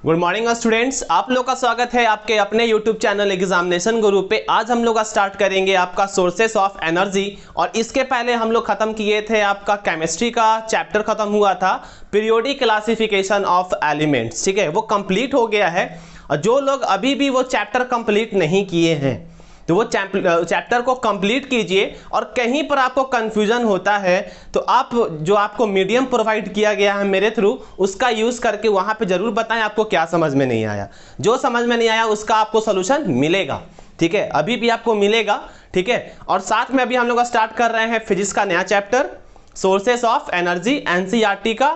Good morning students, आप लोग का स्वागत है आपके अपने यूट्यूब चैनल एग्जामिनेशन गुरु पे। आज हम लोग स्टार्ट करेंगे आपका सोर्सेस ऑफ एनर्जी। और इसके पहले हम लोग खत्म किए थे, आपका केमिस्ट्री का चैप्टर खत्म हुआ था, पीरियोडिक क्लासिफिकेशन ऑफ एलिमेंट्स। ठीक है, वो कंप्लीट हो गया है। और जो लोग अभी भी वो चैप्टर कंप्लीट नहीं किए हैं तो वो चैप्टर को कंप्लीट कीजिए। और कहीं पर आपको कंफ्यूजन होता है तो आप जो आपको मीडियम प्रोवाइड किया गया है मेरे थ्रू, उसका यूज़ करके वहाँ पे ज़रूर बताएं आपको क्या समझ में नहीं आया। जो समझ में नहीं आया उसका आपको सोल्यूशन मिलेगा। ठीक है, अभी भी आपको मिलेगा। ठीक है, और साथ में अभी हम लोग स्टार्ट कर रहे हैं फिजिक्स का नया chapter, sources of energy, NCERT का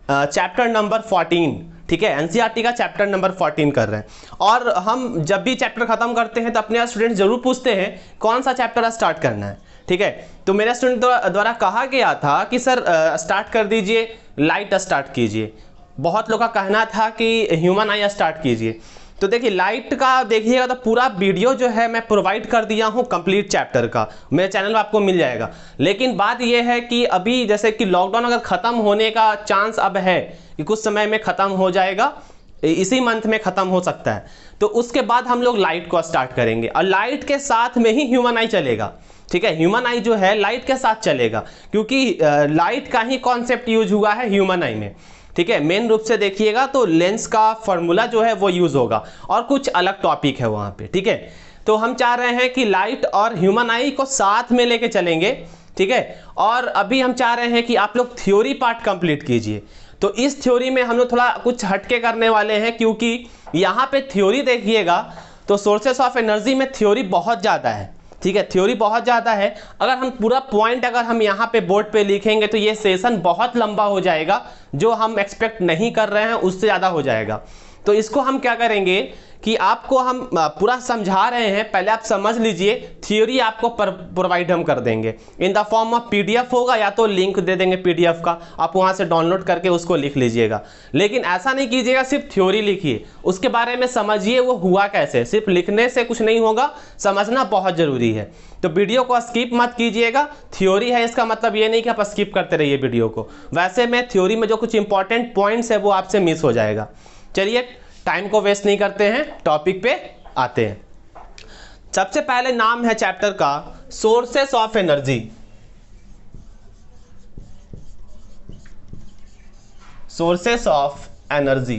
चैप्टर नंबर 14। ठीक है, एनसीईआरटी का चैप्टर नंबर 14 कर रहे हैं। और हम जब भी चैप्टर खत्म करते हैं तो अपने स्टूडेंट जरूर पूछते हैं कौन सा चैप्टर स्टार्ट करना है। ठीक है, तो मेरे स्टूडेंट द्वारा कहा गया था कि सर स्टार्ट कर दीजिए, लाइट स्टार्ट कीजिए। बहुत लोग का कहना था कि ह्यूमन आई स्टार्ट कीजिए। तो देखिए, लाइट का देखिएगा तो पूरा वीडियो जो है मैं प्रोवाइड कर दिया हूँ कंप्लीट चैप्टर का, मेरे चैनल में आपको मिल जाएगा। लेकिन बात यह है कि अभी जैसे कि लॉकडाउन अगर ख़त्म होने का चांस अब है कि कुछ समय में ख़त्म हो जाएगा, इसी मंथ में ख़त्म हो सकता है, तो उसके बाद हम लोग लाइट को स्टार्ट करेंगे। और लाइट के साथ में ही ह्यूमन आई चलेगा। ठीक है, ह्यूमन आई जो है लाइट के साथ चलेगा, क्योंकि लाइट का ही कॉन्सेप्ट यूज हुआ है ह्यूमन आई में। ठीक है, मेन रूप से देखिएगा तो लेंस का फॉर्मूला जो है वो यूज होगा और कुछ अलग टॉपिक है वहां पे। ठीक है, तो हम चाह रहे हैं कि लाइट और ह्यूमन आई को साथ में लेके चलेंगे। ठीक है, और अभी हम चाह रहे हैं कि आप लोग थ्योरी पार्ट कंप्लीट कीजिए। तो इस थ्योरी में हम लोग थोड़ा कुछ हटके करने वाले हैं, क्योंकि यहाँ पे थ्योरी देखिएगा तो सोर्सेस ऑफ एनर्जी में थ्योरी बहुत ज़्यादा है। ठीक है, थ्योरी बहुत ज़्यादा है। अगर हम पूरा पॉइंट अगर हम यहाँ पे बोर्ड पे लिखेंगे तो ये सेशन बहुत लंबा हो जाएगा, जो हम एक्सपेक्ट नहीं कर रहे हैं उससे ज़्यादा हो जाएगा। तो इसको हम क्या करेंगे कि आपको हम पूरा समझा रहे हैं, पहले आप समझ लीजिए। थ्योरी आपको प्रोवाइड हम कर देंगे in the form of PDF होगा, या तो लिंक दे देंगे पीडीएफ का, आप वहां से डाउनलोड करके उसको लिख लीजिएगा। लेकिन ऐसा नहीं कीजिएगा सिर्फ थ्योरी लिखिए, उसके बारे में समझिए वो हुआ कैसे। सिर्फ लिखने से कुछ नहीं होगा, समझना बहुत जरूरी है। तो वीडियो को स्किप मत कीजिएगा। थ्योरी है इसका मतलब ये नहीं कि आप स्किप करते रहिए वीडियो को, वैसे में थ्योरी में जो कुछ इंपॉर्टेंट पॉइंट्स है वो आपसे मिस हो जाएगा। चलिए, टाइम को वेस्ट नहीं करते हैं, टॉपिक पे आते हैं। सबसे पहले नाम है चैप्टर का sources of energy. Sources of energy.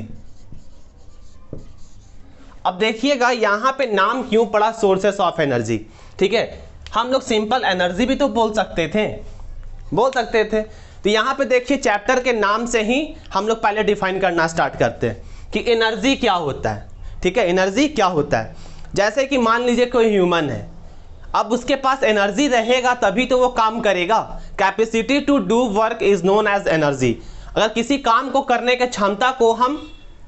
अब देखिएगा यहां पे नाम क्यों पड़ा सोर्सेस ऑफ एनर्जी। ठीक है, हम लोग सिंपल एनर्जी भी तो बोल सकते थे। तो यहां पे देखिए चैप्टर के नाम से ही हम लोग पहले डिफाइन करना स्टार्ट करते हैं कि एनर्जी क्या होता है। ठीक है, एनर्जी क्या होता है। जैसे कि मान लीजिए कोई ह्यूमन है, अब उसके पास एनर्जी रहेगा तभी तो वो काम करेगा। Capacity to do work is known as energy. अगर किसी काम को करने की क्षमता को हम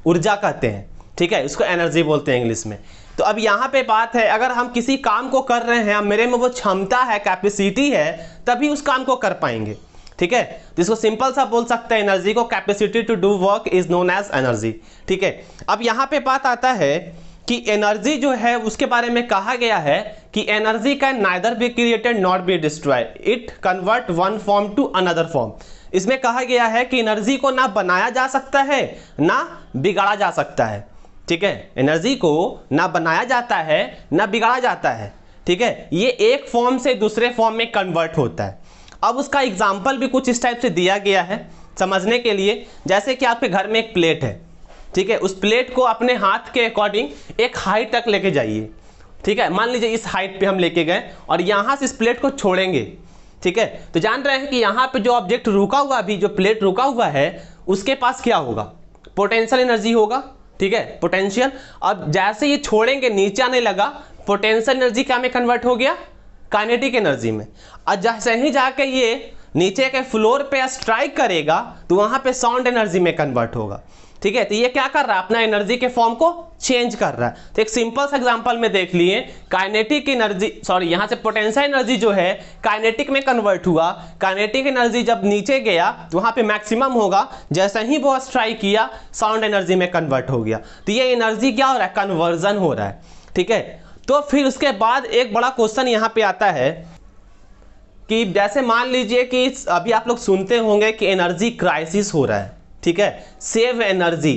ऊर्जा कहते हैं। ठीक है, इसको एनर्जी बोलते हैं इंग्लिश में। तो अब यहाँ पे बात है, अगर हम किसी काम को कर रहे हैं, मेरे में वो क्षमता है, कैपेसिटी है, तभी उस काम को कर पाएंगे। ठीक है, तो इसको सिंपल सा बोल सकते हैं एनर्जी को, capacity to do work is known as energy. ठीक है, अब यहाँ पे बात आता है कि एनर्जी जो है उसके बारे में कहा गया है कि energy can neither be created not be destroyed, it convert one form to another form. इसमें कहा गया है कि एनर्जी को ना बनाया जा सकता है ना बिगाड़ा जा सकता है। ठीक है, एनर्जी को ना बनाया जाता है ना बिगाड़ा जाता है। ठीक है, ये एक फॉर्म से दूसरे फॉर्म में कन्वर्ट होता है। अब उसका एग्जाम्पल भी कुछ इस टाइप से दिया गया है समझने के लिए। जैसे कि आपके घर में एक प्लेट है। ठीक है, उस प्लेट को अपने हाथ के अकॉर्डिंग एक हाइट तक लेके जाइए। ठीक है, मान लीजिए इस हाइट पे हम लेके गए और यहाँ से इस प्लेट को छोड़ेंगे। ठीक है, तो जान रहे हैं कि यहाँ पे जो ऑब्जेक्ट रुका हुआ, अभी जो प्लेट रुका हुआ है, उसके पास क्या होगा, पोटेंशियल एनर्जी होगा। ठीक है, पोटेंशियल। अब जैसे ये छोड़ेंगे नीचे आने लगा, पोटेंशियल एनर्जी क्या में कन्वर्ट हो गया, काइनेटिक एनर्जी में। और जैसे ही जाके ये नीचे के फ्लोर पे स्ट्राइक करेगा तो वहां पे साउंड एनर्जी में कन्वर्ट होगा। ठीक है, तो ये क्या कर रहा है, अपना एनर्जी के फॉर्म को चेंज कर रहा है। तो एक सिंपल सा एग्जांपल में देख लिए, काइनेटिक एनर्जी, सॉरी यहाँ से पोटेंशियल एनर्जी जो है काइनेटिक में कन्वर्ट हुआ। काइनेटिक एनर्जी जब नीचे गया तो वहां पे मैक्सिमम होगा, जैसे ही वो स्ट्राइक किया साउंड एनर्जी में कन्वर्ट हो गया। तो ये एनर्जी क्या हो रहा है, कन्वर्जन हो रहा है। ठीक है, तो फिर उसके बाद एक बड़ा क्वेश्चन यहाँ पे आता है कि जैसे मान लीजिए कि अभी आप लोग सुनते होंगे कि एनर्जी क्राइसिस हो रहा है। ठीक है, सेव एनर्जी।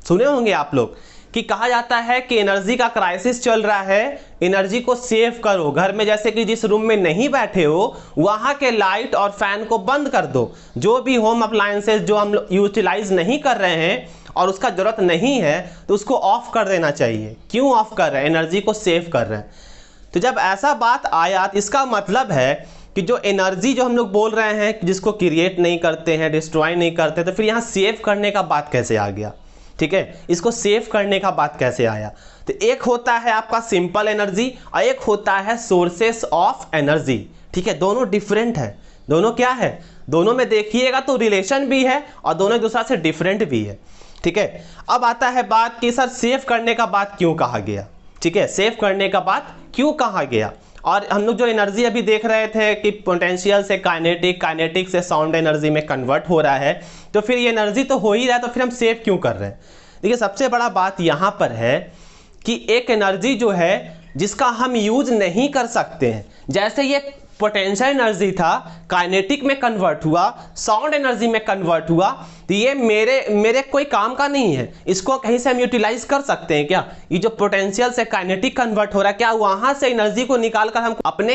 सुने होंगे आप लोग कि कहा जाता है कि एनर्जी का क्राइसिस चल रहा है, एनर्जी को सेव करो। घर में जैसे कि जिस रूम में नहीं बैठे हो वहां के लाइट और फैन को बंद कर दो। जो भी होम अप्लायंसेस जो हम यूटिलाइज नहीं कर रहे हैं और उसका जरूरत नहीं है तो उसको ऑफ कर देना चाहिए। क्यों ऑफ कर रहे हैं? एनर्जी को सेव कर रहे हैं। तो जब ऐसा बात आया तो इसका मतलब है कि जो एनर्जी जो हम लोग बोल रहे हैं जिसको क्रिएट नहीं करते हैं, डिस्ट्रॉय नहीं करते, तो फिर यहाँ सेव करने का बात कैसे आ गया? ठीक है, इसको सेव करने का बात कैसे आया? तो एक होता है आपका सिंपल एनर्जी और एक होता है सोर्सेस ऑफ एनर्जी। ठीक है, दोनों डिफरेंट है। दोनों क्या है? दोनों में देखिएगा तो रिलेशन भी है और दोनों एक दूसरे से डिफरेंट भी है। ठीक है, अब आता है बात कि सर सेव करने का बात क्यों कहा गया? ठीक है, सेव करने का बात क्यों कहा गया? और हम लोग जो एनर्जी अभी देख रहे थे कि पोटेंशियल से काइनेटिक, काइनेटिक से साउंड एनर्जी में कन्वर्ट हो रहा है, तो फिर ये एनर्जी तो हो ही रहा है, तो फिर हम सेव क्यों कर रहे हैं? देखिए, सबसे बड़ा बात यहाँ पर है कि एक एनर्जी जो है जिसका हम यूज नहीं कर सकते हैं, जैसे ये पोटेंशियल एनर्जी था काइनेटिक में कन्वर्ट हुआ, साउंड एनर्जी में कन्वर्ट हुआ, तो ये मेरे कोई काम का नहीं है। इसको कहीं से हम यूटिलाइज कर सकते हैं क्या? ये जो पोटेंशियल से काइनेटिक कन्वर्ट हो रहा है, क्या वहां से एनर्जी को निकालकर हम अपने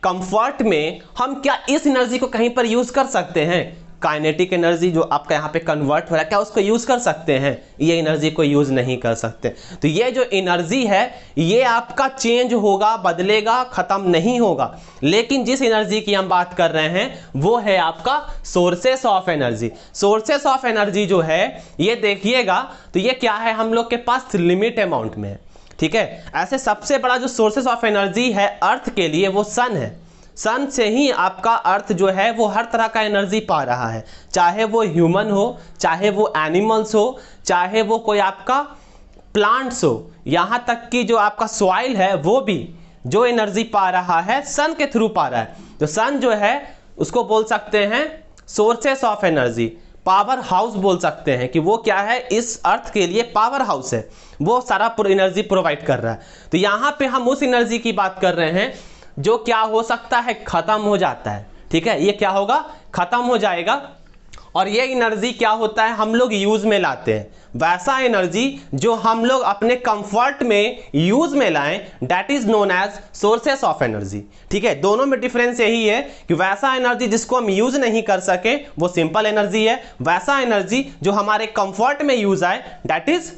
कंफर्ट में हम क्या इस एनर्जी को कहीं पर यूज कर सकते हैं? काइनेटिक एनर्जी जो आपका यहाँ पे कन्वर्ट हो रहा है, क्या उसको यूज कर सकते हैं? ये एनर्जी को यूज नहीं कर सकते। तो ये जो एनर्जी है ये आपका चेंज होगा, बदलेगा, खत्म नहीं होगा। लेकिन जिस एनर्जी की हम बात कर रहे हैं वो है आपका sources of energy. Sources of energy जो है ये देखिएगा तो ये क्या है, हम लोग के पास लिमिट अमाउंट में है। ठीक है, ऐसे सबसे बड़ा जो सोर्सेस ऑफ एनर्जी है अर्थ के लिए वो सन है। सन से ही आपका अर्थ जो है वो हर तरह का एनर्जी पा रहा है, चाहे वो ह्यूमन हो, चाहे वो एनिमल्स हो, चाहे वो कोई आपका प्लांट्स हो, यहाँ तक कि जो आपका सॉइल है वो भी जो एनर्जी पा रहा है सन के थ्रू पा रहा है। तो सन जो है उसको बोल सकते हैं sources of energy, power house बोल सकते हैं कि वो क्या है, इस अर्थ के लिए पावर हाउस है, वो सारा एनर्जी प्रोवाइड कर रहा है। तो यहाँ पे हम उस एनर्जी की बात कर रहे हैं जो क्या हो सकता है, खत्म हो जाता है। ठीक है, ये क्या होगा, खत्म हो जाएगा। और ये एनर्जी क्या होता है, हम लोग यूज में लाते हैं। वैसा एनर्जी जो हम लोग अपने कंफर्ट में यूज में लाएं, that is known as sources of energy. ठीक है, दोनों में डिफरेंस यही है कि वैसा एनर्जी जिसको हम यूज नहीं कर सके वो सिंपल एनर्जी है, वैसा एनर्जी जो हमारे कंफर्ट में यूज आए that is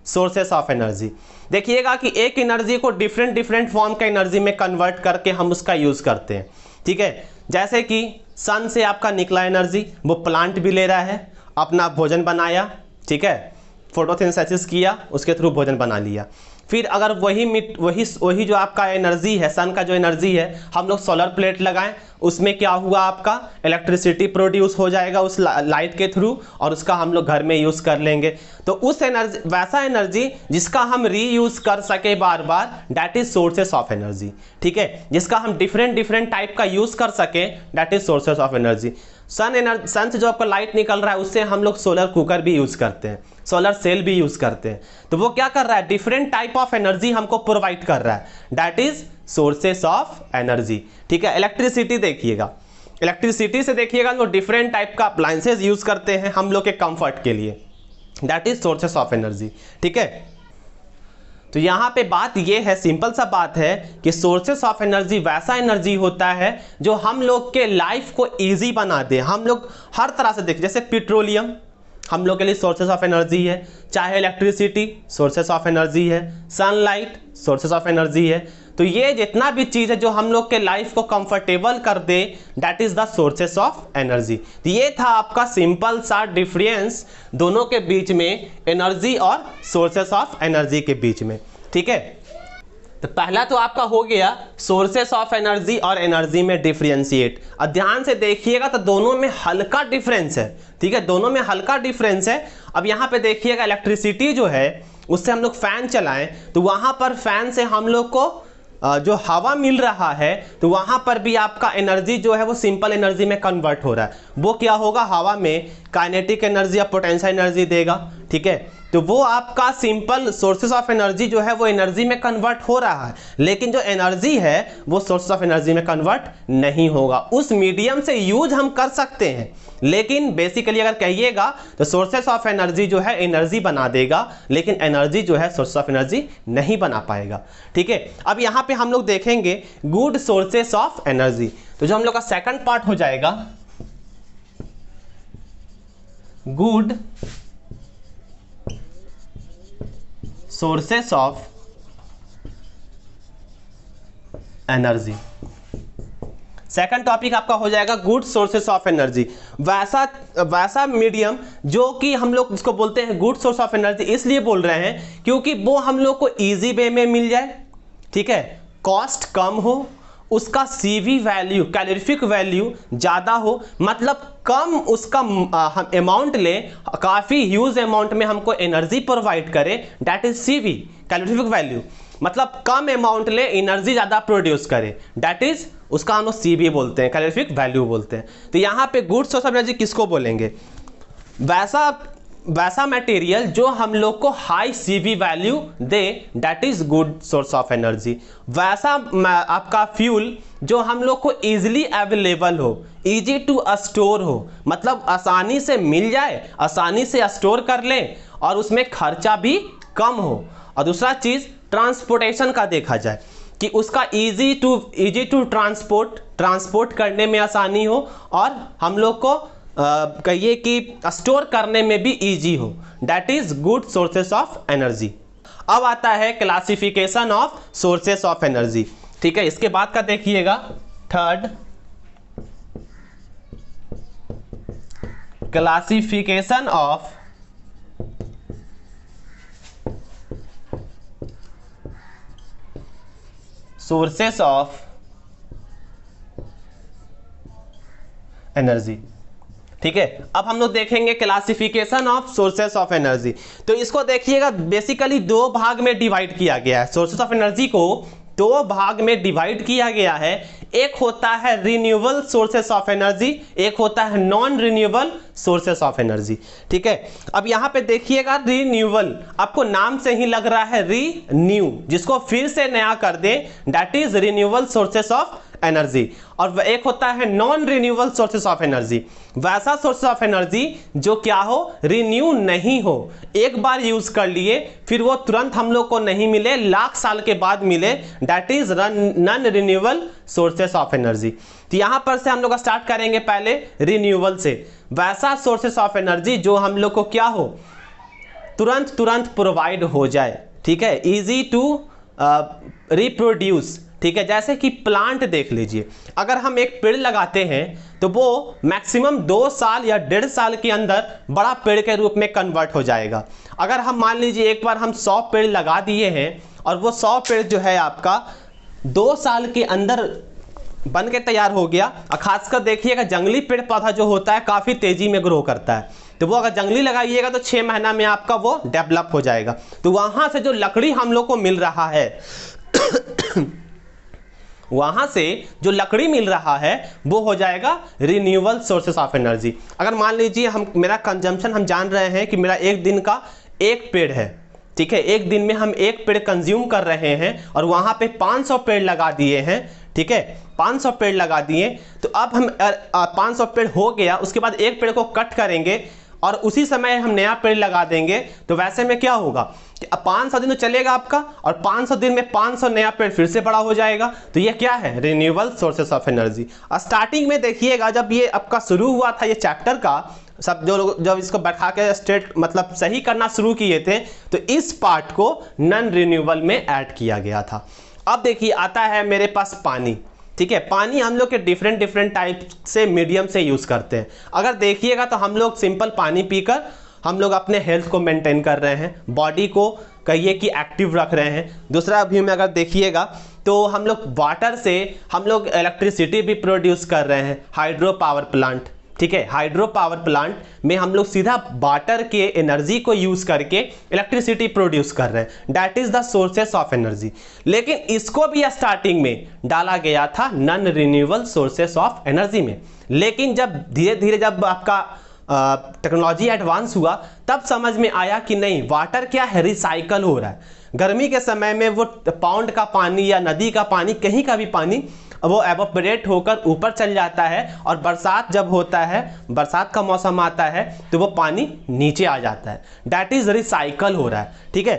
sources of energy. देखिएगा कि एक एनर्जी को डिफरेंट फॉर्म का एनर्जी में कन्वर्ट करके हम उसका यूज करते हैं। ठीक है, जैसे कि सन से आपका निकला एनर्जी वो प्लांट भी ले रहा है, अपना भोजन बनाया, ठीक है, फोटोसिंथेसिस किया, उसके थ्रू भोजन बना लिया। फिर अगर वही जो आपका एनर्जी है, सन का जो एनर्जी है, हम लोग सोलर प्लेट लगाएं, उसमें क्या हुआ, आपका इलेक्ट्रिसिटी प्रोड्यूस हो जाएगा उस लाइट के थ्रू और उसका हम लोग घर में यूज कर लेंगे। तो उस एनर्जी, वैसा एनर्जी जिसका हम रीयूज कर सके बार बार, that is sources of energy. ठीक है, जिसका हम डिफरेंट टाइप का यूज कर सके, that is sources of energy. Sun से जो आपका लाइट निकल रहा है उससे हम लोग सोलर कुकर भी यूज करते हैं, सोलर सेल भी यूज करते हैं। तो वो क्या कर रहा है, डिफरेंट टाइप ऑफ एनर्जी हमको प्रोवाइड कर रहा है, that is sources of energy. ठीक है, इलेक्ट्रिसिटी देखिएगा, इलेक्ट्रिसिटी से देखिएगा तो डिफरेंट टाइप का अप्लायंसेस यूज करते हैं हम लोग के कंफर्ट के लिए, that is sources of energy. ठीक है, तो यहाँ पे बात ये है, सिंपल सा बात है कि सोर्सेस ऑफ एनर्जी वैसा एनर्जी होता है जो हम लोग के लाइफ को इजी बना दे। हम लोग हर तरह से देखें, जैसे पेट्रोलियम हम लोग के लिए सोर्सेस ऑफ एनर्जी है, चाहे इलेक्ट्रिसिटी सोर्सेस ऑफ एनर्जी है, सनलाइट सोर्सेस ऑफ एनर्जी है। तो ये जितना भी चीज़ है जो हम लोग के लाइफ को कंफर्टेबल कर दे, that is the sources of energy. तो ये था आपका सिंपल सा डिफरेंस दोनों के बीच में, एनर्जी और सोर्सेस ऑफ एनर्जी के बीच में। ठीक है, तो पहला तो आपका हो गया सोर्सेस ऑफ एनर्जी और एनर्जी में डिफरेंशिएट। और ध्यान से देखिएगा तो दोनों में हल्का डिफरेंस है। ठीक है, दोनों में हल्का डिफरेंस है। अब यहाँ पे देखिएगा इलेक्ट्रिसिटी जो है उससे हम लोग फैन चलाएं तो वहां पर फैन से हम लोग को जो हवा मिल रहा है तो वहां पर भी आपका एनर्जी जो है वो सिंपल एनर्जी में कन्वर्ट हो रहा है। वो क्या होगा, हवा में काइनेटिक एनर्जी या पोटेंशियल एनर्जी देगा, ठीक है। तो वो आपका सिंपल सोर्सेस ऑफ एनर्जी जो है वो एनर्जी में कन्वर्ट हो रहा है, लेकिन जो एनर्जी है वो सोर्सेस ऑफ एनर्जी में कन्वर्ट नहीं होगा। उस मीडियम से यूज हम कर सकते हैं, लेकिन बेसिकली अगर कहिएगा तो सोर्सेस ऑफ एनर्जी जो है एनर्जी बना देगा, लेकिन एनर्जी जो है सोर्स ऑफ एनर्जी नहीं बना पाएगा, ठीक है। अब यहाँ पे हम लोग देखेंगे गुड सोर्सेस ऑफ एनर्जी। तो जो हम लोग का सेकंड पार्ट हो जाएगा good sources of energy. Second topic आपका हो जाएगा गुड सोर्सेस ऑफ एनर्जी। वैसा मीडियम जो कि हम लोग इसको बोलते हैं गुड सोर्स ऑफ एनर्जी, इसलिए बोल रहे हैं क्योंकि वो हम लोग को इजी वे में मिल जाए, ठीक है, कॉस्ट कम हो, उसका सीवी वैल्यू कैलोरीफिक वैल्यू ज़्यादा हो, मतलब कम उसका हम अमाउंट ले, काफ़ी ह्यूज अमाउंट में हमको एनर्जी प्रोवाइड करे, that is CV calorific value. मतलब कम अमाउंट ले, एनर्जी ज़्यादा प्रोड्यूस करे, दैट इज उसका हम लोग सीवी बोलते हैं, कैलोरीफिक वैल्यू बोलते हैं। तो यहाँ पे गुड सोर्स ऑफ एनर्जी किसको बोलेंगे, वैसा मटेरियल जो हम लोग को high CV value they, that is good source of energy. वैसा आपका फ्यूल जो हम लोग को इजीली अवेलेबल हो, इजी टू स्टोर हो, मतलब आसानी से मिल जाए, आसानी से स्टोर कर लें और उसमें खर्चा भी कम हो। और दूसरा चीज ट्रांसपोर्टेशन का देखा जाए कि उसका इजी टू ट्रांसपोर्ट करने में आसानी हो और हम लोग को कहिए कि स्टोर करने में भी इजी हो, that is good sources of energy. अब आता है classification of sources of energy, ठीक है। इसके बाद का देखिएगा third, classification of sources of energy, ठीक है। अब हम लोग देखेंगे classification of sources of energy. तो इसको देखिएगा, बेसिकली दो भाग में डिवाइड किया गया है। सोर्सेस ऑफ एनर्जी को दो भाग में डिवाइड किया गया है। एक होता है रिन्यूएबल सोर्सेस ऑफ एनर्जी, एक होता है non renewable sources of energy, ठीक है। अब यहाँ पे देखिएगा रिन्यूएबल, आपको नाम से ही लग रहा है रीन्यू, जिसको फिर से नया कर दे, that is renewable sources of energy. और एक होता है non renewable sources of energy, वैसा सोर्स ऑफ एनर्जी जो क्या हो, रिन्यू नहीं हो, एक बार यूज कर लिए फिर वो तुरंत हम लोग को नहीं मिले, लाख साल के बाद मिले, that is non renewable sources of energy. तो यहां पर से हम लोग स्टार्ट करेंगे पहले रिन्यूएबल से। वैसा सोर्सेस ऑफ एनर्जी जो हम लोग को क्या हो, तुरंत प्रोवाइड हो जाए, ठीक है, इजी टू रिप्रोड्यूस, ठीक है। जैसे कि प्लांट देख लीजिए, अगर हम एक पेड़ लगाते हैं तो वो मैक्सिमम 2 साल या 1.5 साल के अंदर बड़ा पेड़ के रूप में कन्वर्ट हो जाएगा। अगर हम मान लीजिए एक बार हम 100 पेड़ लगा दिए हैं और वो 100 पेड़ जो है आपका 2 साल के अंदर बन के तैयार हो गया। और खासकर देखिएगा जंगली पेड़ पौधा जो होता है काफ़ी तेजी में ग्रो करता है, तो वो अगर जंगली लगाइएगा तो 6 महीना में आपका वो डेवलप हो जाएगा। तो वहाँ से जो लकड़ी हम लोग को मिल रहा है वहां से जो लकड़ी मिल रहा है वो हो जाएगा रिन्यूएबल सोर्सेस ऑफ एनर्जी। अगर मान लीजिए मेरा कंजम्पशन हम जान रहे हैं कि मेरा एक दिन का एक पेड़ है, ठीक है, एक दिन में हम एक पेड़ कंज्यूम कर रहे हैं और वहां पे 500 पेड़ लगा दिए हैं, ठीक है, 500 पेड़ लगा दिए। तो अब हम 500 पेड़ हो गया, उसके बाद एक पेड़ को कट करेंगे और उसी समय हम नया पेड़ लगा देंगे। तो वैसे में क्या होगा कि 500 दिन तो चलेगा आपका और 500 दिन में 500 नया पेड़ फिर से बड़ा हो जाएगा। तो ये क्या है, renewable sources of energy. Starting में देखिएगा जब ये आपका शुरू हुआ था ये चैप्टर का, सब जो लोग जब इसको बैठा के स्टेट मतलब सही करना शुरू किए थे तो इस पार्ट को नॉन रिन्यूएबल में ऐड किया गया था। अब देखिए आता है मेरे पास पानी, ठीक है। पानी हम लोग के डिफरेंट टाइप से मीडियम से यूज करते हैं। अगर देखिएगा तो हम लोग सिंपल पानी पीकर हम लोग अपने हेल्थ को मेंटेन कर रहे हैं, बॉडी को कहिए कि एक्टिव रख रहे हैं। दूसरा व्यू में अगर देखिएगा तो हम लोग वाटर से हम लोग इलेक्ट्रिसिटी भी प्रोड्यूस कर रहे हैं, हाइड्रो पावर प्लांट, ठीक है, हाइड्रो पावर प्लांट में हम लोग सीधा वाटर के एनर्जी को यूज करके इलेक्ट्रिसिटी प्रोड्यूस कर रहे हैं, that is the sources of energy. लेकिन इसको भी स्टार्टिंग में डाला गया था non renewable sources of energy में, लेकिन जब धीरे धीरे जब आपका टेक्नोलॉजी एडवांस हुआ तब समझ में आया कि नहीं, वाटर क्या है, रिसाइकल हो रहा है। गर्मी के समय में वो पाउंड का पानी या नदी का पानी, कहीं का भी पानी, वो एवोपरेट होकर ऊपर चल जाता है, और बरसात जब होता है, बरसात का मौसम आता है तो वो पानी नीचे आ जाता है, दैट इज रिसाइकल हो रहा है। ठीक है,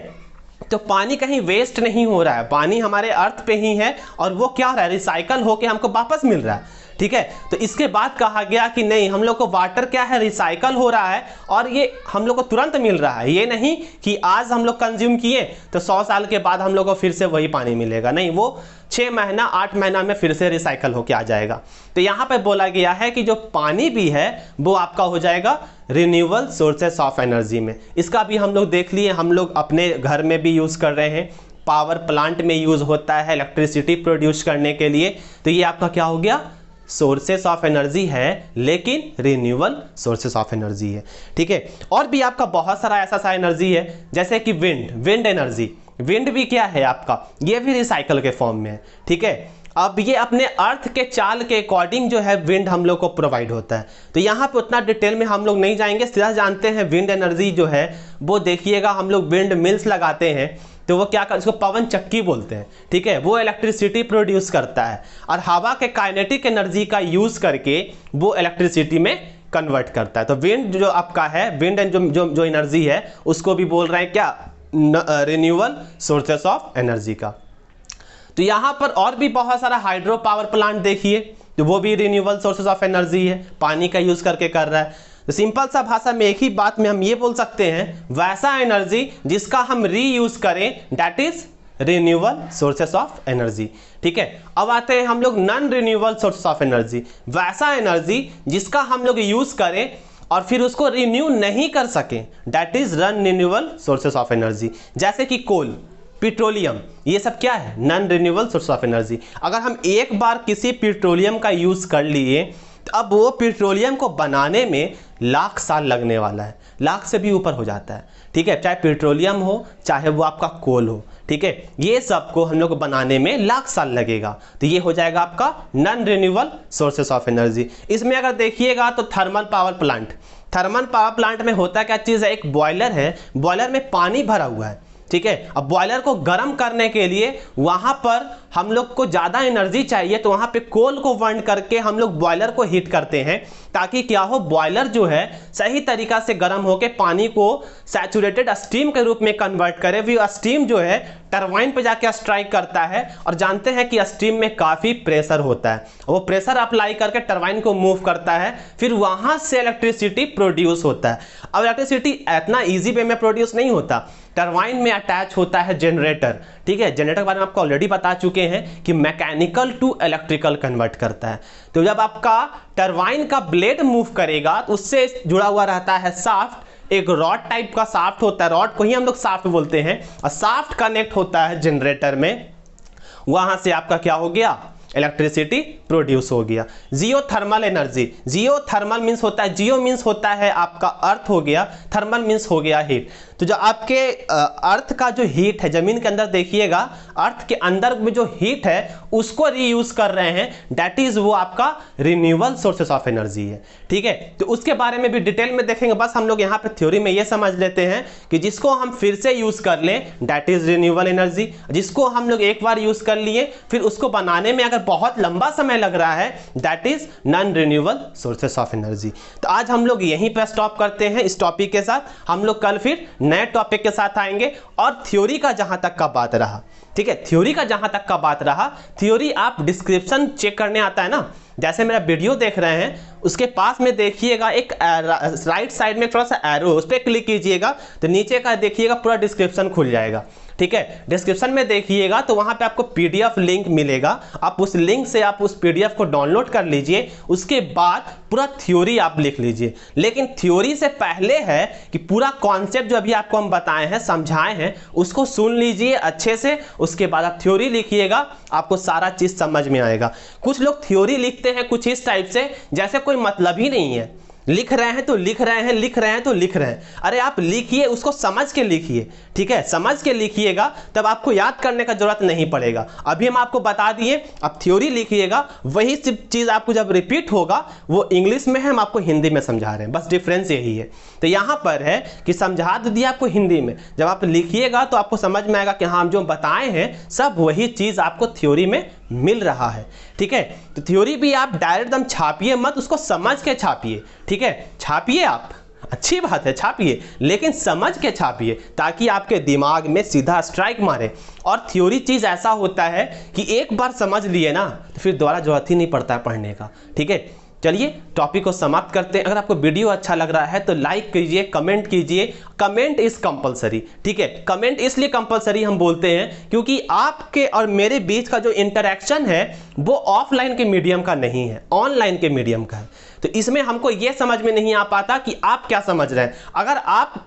तो पानी कहीं वेस्ट नहीं हो रहा है, पानी हमारे अर्थ पे ही है और वो क्या हो रहा है, रिसाइकल होके हमको वापस मिल रहा है। ठीक है, तो इसके बाद कहा गया कि नहीं, हम लोग को वाटर क्या है, रिसाइकल हो रहा है और ये हम लोग को तुरंत मिल रहा है। ये नहीं कि आज हम लोग कंज्यूम किए तो 100 साल के बाद हम लोग को फिर से वही पानी मिलेगा, नहीं, वो 6 महीना 8 महीना में फिर से रिसाइकल होके आ जाएगा। तो यहाँ पे बोला गया है कि जो पानी भी है वो आपका हो जाएगा रिन्यूएबल सोर्सेस ऑफ एनर्जी में। इसका भी हम लोग देख लिए, हम लोग अपने घर में भी यूज कर रहे हैं, पावर प्लांट में यूज होता है इलेक्ट्रिसिटी प्रोड्यूस करने के लिए। तो ये आपका क्या हो गया, सोर्सेस ऑफ एनर्जी है, लेकिन रिन्यूएबल सोर्सेस ऑफ एनर्जी है। ठीक है, और भी आपका बहुत सारा ऐसा एनर्जी है, जैसे कि विंड एनर्जी। विंड भी क्या है आपका, ये भी रिसाइकल के फॉर्म में है। ठीक है, अब ये अपने अर्थ के चाल के अकॉर्डिंग जो है विंड हम लोग को प्रोवाइड होता है। तो यहाँ पे उतना डिटेल में हम लोग नहीं जाएंगे, सीधा जानते हैं विंड एनर्जी जो है वो देखिएगा, हम लोग विंड मिल्स लगाते हैं तो वो क्या कर, उसको पवन चक्की बोलते हैं। ठीक है, वो इलेक्ट्रिसिटी प्रोड्यूस करता है और हवा के काइनेटिक एनर्जी का यूज करके वो इलेक्ट्रिसिटी में कन्वर्ट करता है। तो विंड जो आपका है, विंड एंड जो एनर्जी है उसको भी बोल रहे हैं क्या, रिन्यूएबल सोर्सेस ऑफ एनर्जी का। तो यहाँ पर और भी बहुत सारा हाइड्रो पावर प्लांट देखिए, तो वो भी रिन्यूएबल सोर्सेस ऑफ एनर्जी है, पानी का यूज करके कर रहा है। तो सिंपल सा भाषा में एक ही बात में हम ये बोल सकते हैं, वैसा एनर्जी जिसका हम रीयूज करें, that is renewable sources of energy. ठीक है, अब आते हैं हम लोग non renewable sources of energy, वैसा एनर्जी जिसका हम लोग यूज करें और फिर उसको रिन्यू नहीं कर सकें, that is non renewable sources of energy. जैसे कि कोल, पेट्रोलियम, ये सब क्या है, non renewable source of energy. अगर हम एक बार किसी पेट्रोलियम का यूज कर लिए तो अब वो पेट्रोलियम को बनाने में लाख साल लगने वाला है, लाख से भी ऊपर हो जाता है। ठीक है, चाहे पेट्रोलियम हो चाहे वो आपका कोल हो। ठीक है, ये सब को हम लोग को बनाने में लाख साल लगेगा, तो ये हो जाएगा आपका non renewable sources of energy. इसमें अगर देखिएगा तो thermal power plant, thermal power plant में होता क्या चीज़ है, एक बॉयलर है, बॉयलर में पानी भरा हुआ है। ठीक है, अब बॉयलर को गर्म करने के लिए वहां पर हम लोग को ज्यादा एनर्जी चाहिए, तो वहां पे कोल को बर्न करके हम लोग बॉयलर को हीट करते हैं, ताकि क्या हो, बॉयलर जो है सही तरीका से गर्म होकर पानी को सैचुरेटेड स्टीम के रूप में कन्वर्ट करे। वो स्टीम जो है टरबाइन पे जाके स्ट्राइक करता है, और जानते हैं कि स्टीम में काफी प्रेशर होता है, वो प्रेशर अप्लाई करके टरबाइन को मूव करता है, फिर वहां से इलेक्ट्रिसिटी प्रोड्यूस होता है। अब इलेक्ट्रिसिटी इतना इजी वे में प्रोड्यूस नहीं होता, टरबाइन में अटैच होता है जनरेटर। ठीक है, जनरेटर के बारे में आपको ऑलरेडी बता चुके हैं कि मैकेनिकल टू इलेक्ट्रिकल कन्वर्ट करता है। तो जब आपका टरबाइन का ब्लेड मूव करेगा तो उससे जुड़ा हुआ रहता है शाफ्ट, एक रॉड टाइप का शाफ्ट होता है, रॉड को ही हम लोग शाफ्ट बोलते हैं, और शाफ्ट कनेक्ट होता है जनरेटर में, वहां से आपका क्या हो गया, इलेक्ट्रिसिटी प्रोड्यूस हो गया। जियोथर्मल एनर्जी, जियोथर्मल मींस होता है, जियो मींस होता है आपका अर्थ हो गया, थर्मल मींस हो गया हीट। तो जो आपके अर्थ का जो हीट है, जमीन के अंदर देखिएगा अर्थ के अंदर में जो हीट है उसको रीयूज कर रहे हैं, दैट इज वो आपका रिन्यूएबल सोर्सेस ऑफ एनर्जी है। ठीक है, तो उसके बारे में भी डिटेल में देखेंगे, बस हम लोग यहाँ पे थ्योरी में ये समझ लेते हैं कि जिसको हम फिर से यूज कर लें दैट इज रिन्यूएबल एनर्जी, जिसको हम लोग एक बार यूज कर लिए फिर उसको बनाने में अगर बहुत लंबा समय लग रहा है that is non renewable sources of energy. तो आज हम लोग यहीं पर स्टॉप करते हैं इस टॉपिक के साथ, हम लोग कल फिर नए टॉपिक के साथ आएंगे। और थ्योरी का जहां तक का बात रहा, ठीक है, थ्योरी का जहां तक का बात रहा, थ्योरी आप डिस्क्रिप्शन चेक करने आता है ना, जैसे मेरा वीडियो देख रहे हैं उसके पास में देखिएगा एक राइट साइड में थोड़ा सा एरो, उस पर क्लिक कीजिएगा तो नीचे का देखिएगा पूरा डिस्क्रिप्शन खुल जाएगा। ठीक है, डिस्क्रिप्शन में देखिएगा तो वहां पे आपको पीडीएफ लिंक मिलेगा। आप उस लिंक से आप उस पीडीएफ को डाउनलोड कर लीजिए, उसके बाद पूरा थ्योरी आप लिख लीजिए। लेकिन थ्योरी से पहले है कि पूरा कॉन्सेप्ट जो अभी आपको हम बताए हैं, समझाए हैं, उसको सुन लीजिए अच्छे से, उसके बाद आप थ्योरी लिखिएगा, आपको सारा चीज समझ में आएगा। कुछ लोग थ्योरी लिखते हैं कुछ इस टाइप से जैसे कोई मतलब ही नहीं है, लिख रहे हैं तो लिख रहे हैं, लिख रहे हैं तो लिख रहे हैं। अरे आप लिखिए, उसको समझ के लिखिए, ठीक है, समझ के लिखिएगा, तब आपको याद करने का जरूरत नहीं पड़ेगा। अभी हम आपको बता दिए, अब थ्योरी लिखिएगा, वही चीज आपको जब रिपीट होगा वो इंग्लिश में है, हम आपको हिंदी में समझा रहे हैं, बस डिफरेंस यही है। तो यहां पर है कि समझा तो दिया आपको हिंदी में, जब आप लिखिएगा तो आपको समझ में आएगा कि हाँ, हम जो बताए हैं सब वही चीज आपको थ्योरी में मिल रहा है, ठीक है। तो थ्योरी भी आप डायरेक्ट एकदम छापिए मत, उसको समझ के छापिए, ठीक है। छापिए आप, अच्छी बात है, छापिए, लेकिन समझ के छापिए ताकि आपके दिमाग में सीधा स्ट्राइक मारे। और थ्योरी चीज ऐसा होता है कि एक बार समझ लिए ना तो फिर दोबारा जरूरत ही नहीं पड़ता है पढ़ने का, ठीक है। चलिए टॉपिक को समाप्त करते हैं। अगर आपको वीडियो अच्छा लग रहा है तो लाइक कीजिए, कमेंट कीजिए। कमेंट इज कंपलसरी, ठीक है। कमेंट इसलिए कंपलसरी हम बोलते हैं क्योंकि आपके और मेरे बीच का जो इंटरेक्शन है वो ऑफलाइन के मीडियम का नहीं है, ऑनलाइन के मीडियम का है। तो इसमें हमको ये समझ में नहीं आ पाता कि आप क्या समझ रहे हैं।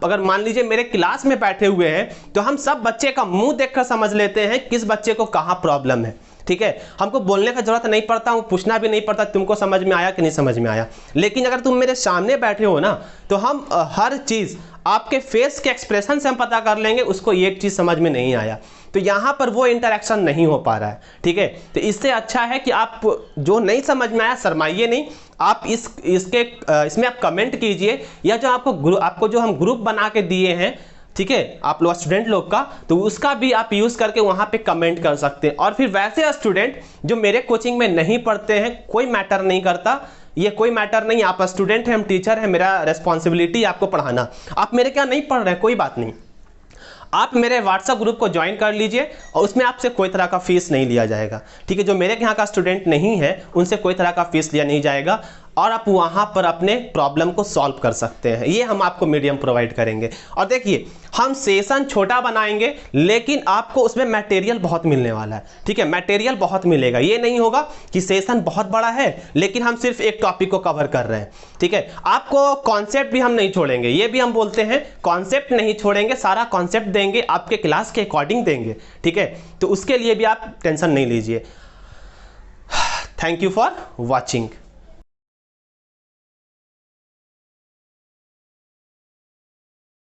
अगर मान लीजिए मेरे क्लास में बैठे हुए हैं तो हम सब बच्चे का मुंह देखकर समझ लेते हैं किस बच्चे को कहाँ प्रॉब्लम है, ठीक है। हमको बोलने का जरूरत नहीं पड़ता, हूं पूछना भी नहीं पड़ता तुमको समझ में आया कि नहीं समझ में आया। लेकिन अगर तुम मेरे सामने बैठे हो ना तो हम हर चीज आपके फेस के एक्सप्रेशन से हम पता कर लेंगे उसको एक चीज समझ में नहीं आया। तो यहां पर वो इंटरेक्शन नहीं हो पा रहा है, ठीक है। तो इससे अच्छा है कि आप जो नहीं समझ में आया शर्माइए नहीं, आप इसमें आप कमेंट कीजिए, या जो आपको जो हम ग्रुप बना के दिए हैं, ठीक है, आप लोग स्टूडेंट लोग का, तो उसका भी आप यूज करके वहां पे कमेंट कर सकते हैं। और फिर वैसे स्टूडेंट जो मेरे कोचिंग में नहीं पढ़ते हैं, कोई मैटर नहीं करता, ये कोई मैटर नहीं, आप स्टूडेंट हैं, हम टीचर हैं, मेरा रिस्पॉन्सिबिलिटी आपको पढ़ाना। आप मेरे क्या नहीं पढ़ रहे हैं, कोई बात नहीं, आप मेरे व्हाट्सएप ग्रुप को ज्वाइन कर लीजिए और उसमें आपसे कोई तरह का फीस नहीं लिया जाएगा, ठीक है। जो मेरे यहाँ का स्टूडेंट नहीं है उनसे कोई तरह का फीस लिया नहीं जाएगा और आप वहाँ पर अपने प्रॉब्लम को सॉल्व कर सकते हैं। ये हम आपको मीडियम प्रोवाइड करेंगे। और देखिए हम सेशन छोटा बनाएंगे लेकिन आपको उसमें मटेरियल बहुत मिलने वाला है, ठीक है, मटेरियल बहुत मिलेगा। ये नहीं होगा कि सेशन बहुत बड़ा है लेकिन हम सिर्फ एक टॉपिक को कवर कर रहे हैं, ठीक है। आपको कॉन्सेप्ट भी हम नहीं छोड़ेंगे, ये भी हम बोलते हैं, कॉन्सेप्ट नहीं छोड़ेंगे, सारा कॉन्सेप्ट देंगे, आपके क्लास के अकॉर्डिंग देंगे, ठीक है। तो उसके लिए भी आप टेंशन नहीं लीजिए। Thank you for watching.